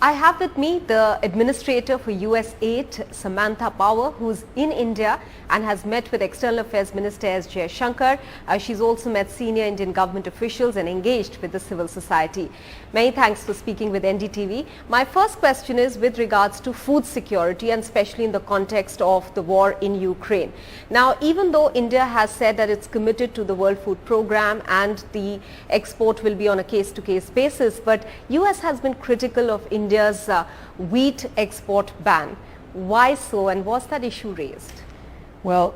I have with me the administrator for USAID, Samantha, who's in India and has met with External Affairs Minister S. Jaishankar. She's also met senior Indian government officials and engaged with the civil society. Many thanks for speaking with NDTV. My first question is with regards to food security and especially in the context of the war in Ukraine. Now, even though India has said that it's committed to the World Food Programme and the export will be on a case-to-case basis, but US has been critical of India's wheat export ban. Why so, and was that issue raised? Well,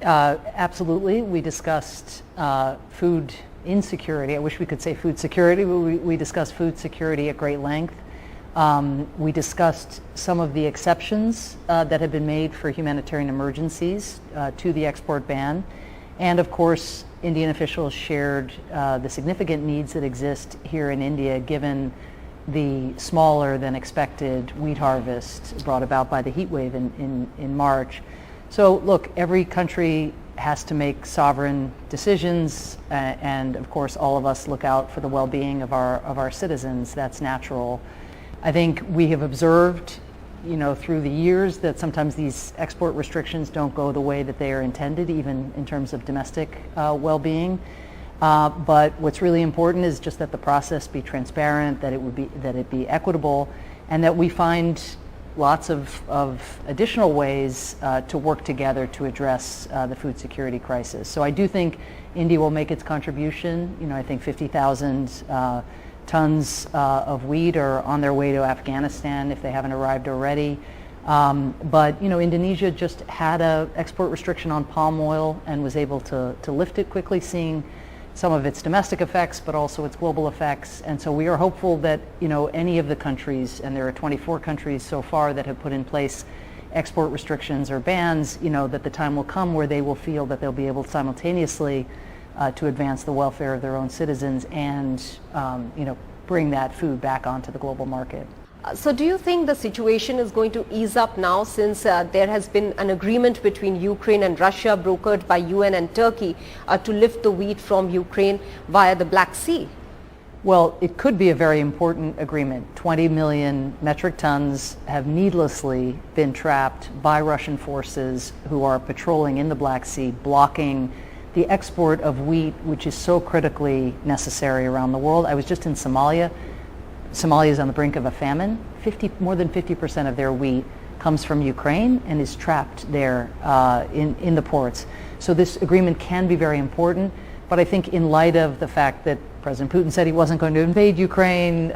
absolutely. We discussed food insecurity. I wish we could say food security, but we discussed food security at great length. We discussed some of the exceptions that have been made for humanitarian emergencies to the export ban. And of course, Indian officials shared the significant needs that exist here in India given the smaller than expected wheat harvest brought about by the heat wave in March. So look, every country has to make sovereign decisions, and of course all of us look out for the well-being of our citizens. That's natural. I think we have observed, through the years that sometimes these export restrictions don't go the way that they are intended, even in terms of domestic well-being. But what's really important is just that the process be transparent, that it be equitable, and that we find lots of additional ways to work together to address the food security crisis. So I do think India will make its contribution. I think 50,000 tons of wheat are on their way to Afghanistan if they haven't arrived already. But Indonesia just had an export restriction on palm oil and was able to lift it quickly, seeing some of its domestic effects, but also its global effects. And so we are hopeful that, any of the countries, and there are 24 countries so far that have put in place export restrictions or bans, that the time will come where they will feel that they'll be able simultaneously to advance the welfare of their own citizens and, bring that food back onto the global market. So do you think the situation is going to ease up now since there has been an agreement between Ukraine and Russia brokered by UN and Turkey to lift the wheat from Ukraine via the Black Sea? Well, it could be a very important agreement. 20 million metric tons have needlessly been trapped by Russian forces who are patrolling in the Black Sea, blocking the export of wheat, which is so critically necessary around the world. I was just in Somalia. Somalia is on the brink of a famine. More than 50% of their wheat comes from Ukraine and is trapped there in the ports. So this agreement can be very important, but I think in light of the fact that President Putin said he wasn't going to invade Ukraine,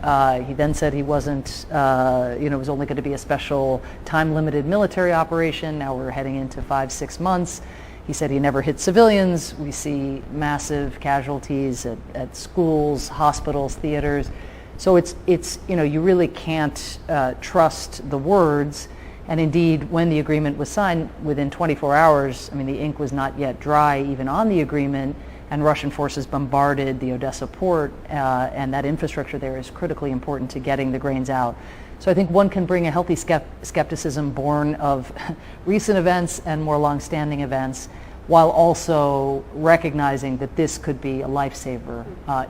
he then said he wasn't, it was only going to be a special time-limited military operation. Now we're heading into 5-6 months. He said he never hit civilians. We see massive casualties at schools, hospitals, theaters. So it's you really can't trust the words. And indeed, when the agreement was signed, within 24 hours, the ink was not yet dry even on the agreement, and Russian forces bombarded the Odessa port, and that infrastructure there is critically important to getting the grains out. So I think one can bring a healthy skepticism born of recent events and more long-standing events, while also recognizing that this could be a lifesaver.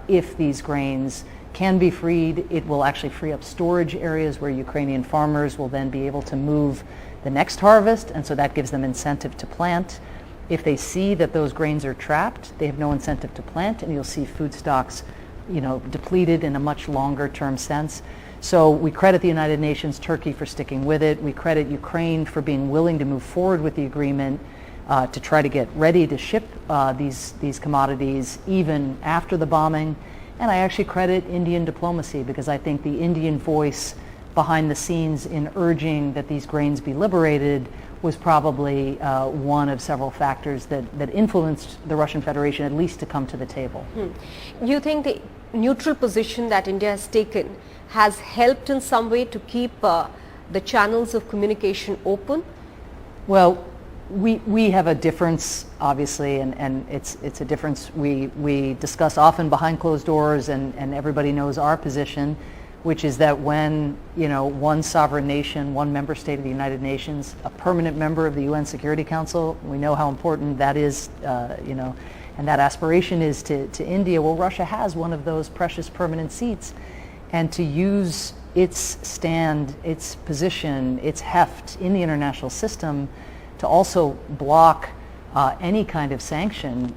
If these grains can be freed, it will actually free up storage areas where Ukrainian farmers will then be able to move the next harvest, and so that gives them incentive to plant. If they see that those grains are trapped, they have no incentive to plant, and you'll see food stocks, depleted in a much longer term sense. So we credit the United Nations, Turkey for sticking with it. We credit Ukraine for being willing to move forward with the agreement to try to get ready to ship these commodities even after the bombing. And I actually credit Indian diplomacy, because I think the Indian voice behind the scenes in urging that these grains be liberated was probably one of several factors that influenced the Russian Federation at least to come to the table. You think the neutral position that India has taken has helped in some way to keep the channels of communication open? Well, we have a difference, obviously, and it's a difference we discuss often behind closed doors, and everybody knows our position, which is that when one sovereign nation, one member state of the United Nations, a permanent member of the UN Security Council, we know how important that is, and that aspiration is to India. Well, Russia has one of those precious permanent seats, and to use its stand, its position, its heft in the international system to also block any kind of sanction,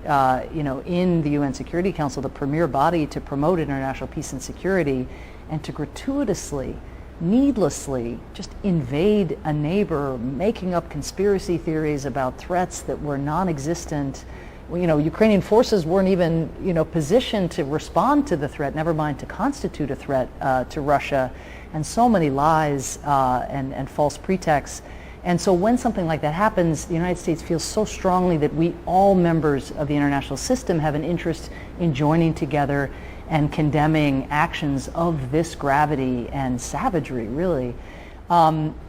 in the UN Security Council, the premier body to promote international peace and security, and to gratuitously, needlessly just invade a neighbor, making up conspiracy theories about threats that were non-existent. Ukrainian forces weren't even, positioned to respond to the threat, never mind to constitute a threat to Russia, and so many lies and false pretexts. And so when something like that happens, the United States feels so strongly that we, all members of the international system, have an interest in joining together and condemning actions of this gravity and savagery, really.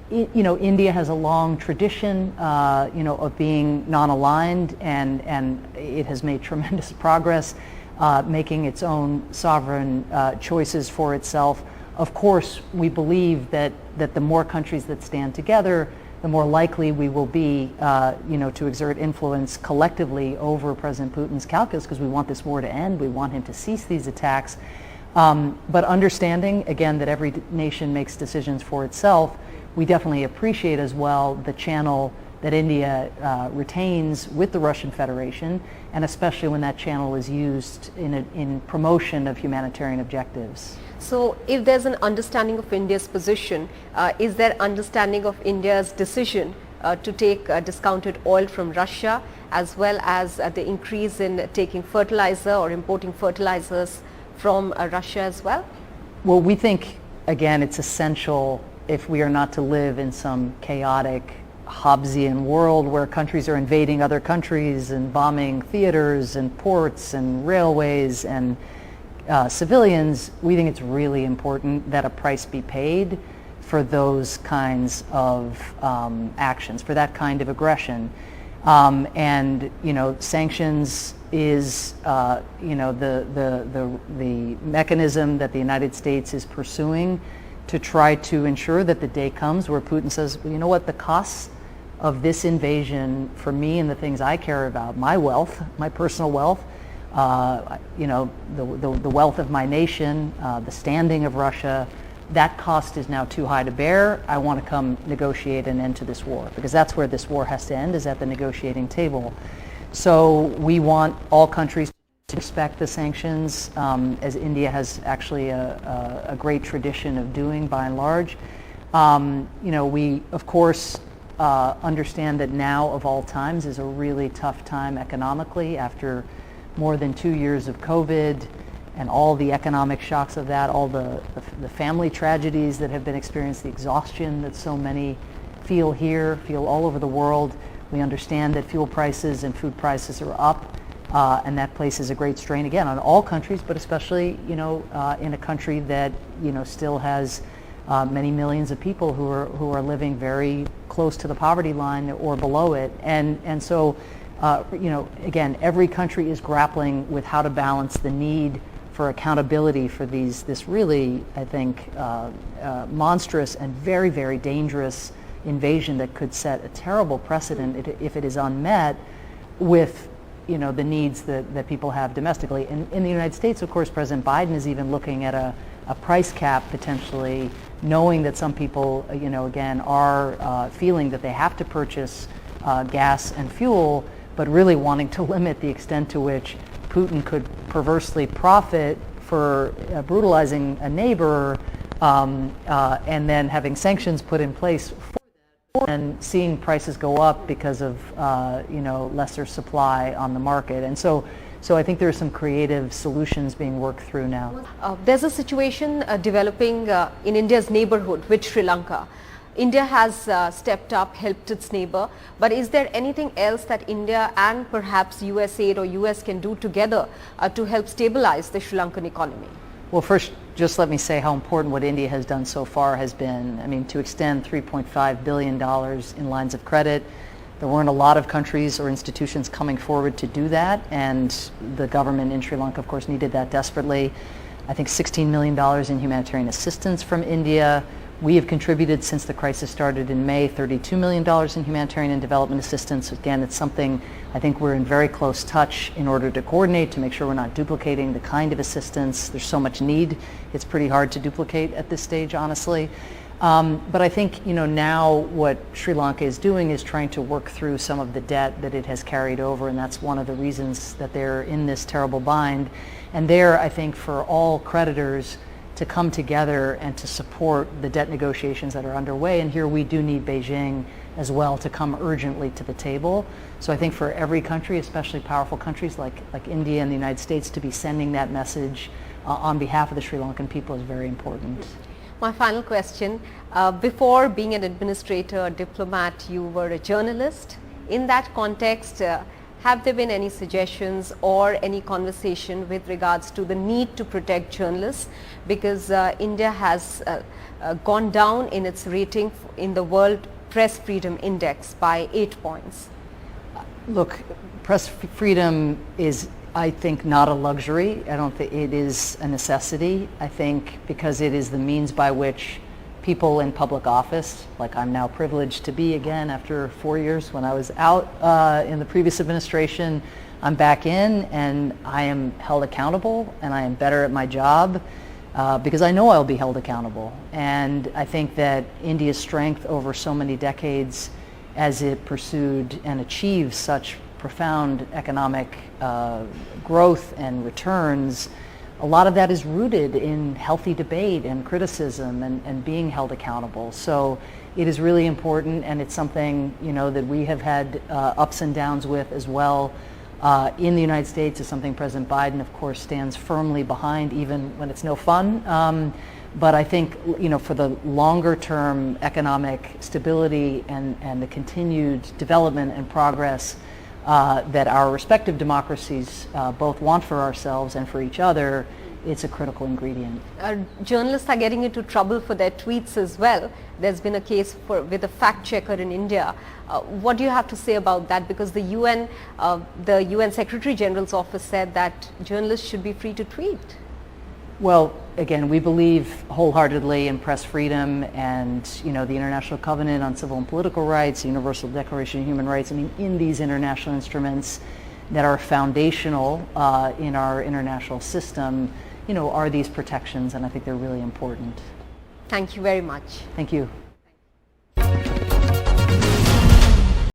India has a long tradition, of being non-aligned, and it has made tremendous progress making its own sovereign choices for itself. Of course, we believe that the more countries that stand together, the more likely we will be, to exert influence collectively over President Putin's calculus, because we want this war to end. We want him to cease these attacks. But understanding, again, that every nation makes decisions for itself, we definitely appreciate as well the channel that India retains with the Russian Federation, and especially when that channel is used in promotion of humanitarian objectives. So if there's an understanding of India's position, is there understanding of India's decision to take discounted oil from Russia, as well as the increase in taking fertilizer or importing fertilizers from Russia as well? Well, we think, again, it's essential, if we are not to live in some chaotic Hobbesian world where countries are invading other countries and bombing theaters and ports and railways and civilians, we think it's really important that a price be paid for those kinds of actions, for that kind of aggression. Sanctions is, the mechanism that the United States is pursuing to try to ensure that the day comes where Putin says, well, you know what, the costs of this invasion for me and the things I care about, my wealth, my personal wealth, the wealth of my nation, the standing of Russia, that cost is now too high to bear. I want to come negotiate an end to this war, because that's where this war has to end, is at the negotiating table. So we want all countries to respect the sanctions, as India has actually a great tradition of doing by and large. We, of course, understand that now of all times is a really tough time economically after more than 2 years of COVID and all the economic shocks of that, all the family tragedies that have been experienced, the exhaustion that so many feel here, feel all over the world. We understand that fuel prices and food prices are up, and that places a great strain, again, on all countries, but especially, in a country that, still has many millions of people who are living very close to the poverty line or below it. And so, again, every country is grappling with how to balance the need for accountability for this really, I think, monstrous and very, very dangerous invasion that could set a terrible precedent if it is unmet, with the needs that people have domestically. In the United States, of course, President Biden is even looking at a price cap potentially, knowing that some people, again, are feeling that they have to purchase gas and fuel, but really wanting to limit the extent to which Putin could perversely profit for brutalizing a neighbor, and then having sanctions put in place for that, and seeing prices go up because of lesser supply on the market. And so I think there are some creative solutions being worked through now. There's a situation developing in India's neighborhood with Sri Lanka. India has stepped up, helped its neighbor, but is there anything else that India and perhaps USAID or US can do together to help stabilize the Sri Lankan economy? Well, first, just let me say how important what India has done so far has been. I mean, to extend $3.5 billion in lines of credit. There weren't a lot of countries or institutions coming forward to do that, and the government in Sri Lanka, of course, needed that desperately. I think $16 million in humanitarian assistance from India, We have contributed since the crisis started in May $32 million in humanitarian and development assistance. Again, it's something I think we're in very close touch in order to coordinate, to make sure we're not duplicating the kind of assistance. There's so much need. It's pretty hard to duplicate at this stage, honestly. But I think, now what Sri Lanka is doing is trying to work through some of the debt that it has carried over, and that's one of the reasons that they're in this terrible bind. And there, I think, for all creditors to come together and to support the debt negotiations that are underway, and here we do need Beijing as well to come urgently to the table. So I think for every country, especially powerful countries like India and the United States, to be sending that message on behalf of the Sri Lankan people is very important. My final question, before being an administrator or diplomat, you were a journalist. In that context, have there been any suggestions or any conversation with regards to the need to protect journalists? Because India has gone down in its rating in the World Press Freedom Index by 8 points. Look, press freedom is, I think, not a luxury. I don't think it is a necessity. I think because it is the means by which people in public office, like I'm now privileged to be again after 4 years when I was out in the previous administration, I'm back in and I am held accountable and I am better at my job because I know I'll be held accountable. And I think that India's strength over so many decades as it pursued and achieved such profound economic growth and returns, a lot of that is rooted in healthy debate and criticism and being held accountable. So it is really important, and it's something that we have had ups and downs with as well in the United States. It's something President Biden, of course, stands firmly behind, even when it's no fun. But I think for the longer term economic stability and the continued development and progress that our respective democracies both want for ourselves and for each other, it's a critical ingredient. Journalists are getting into trouble for their tweets as well. There's been a case with a fact checker in India. What do you have to say about that? Because the UN Secretary General's office said that journalists should be free to tweet. Well, again, we believe wholeheartedly in press freedom and, the International Covenant on Civil and Political Rights, the Universal Declaration of Human Rights. I mean, in these international instruments that are foundational in our international system, are these protections, and I think they're really important. Thank you very much. Thank you.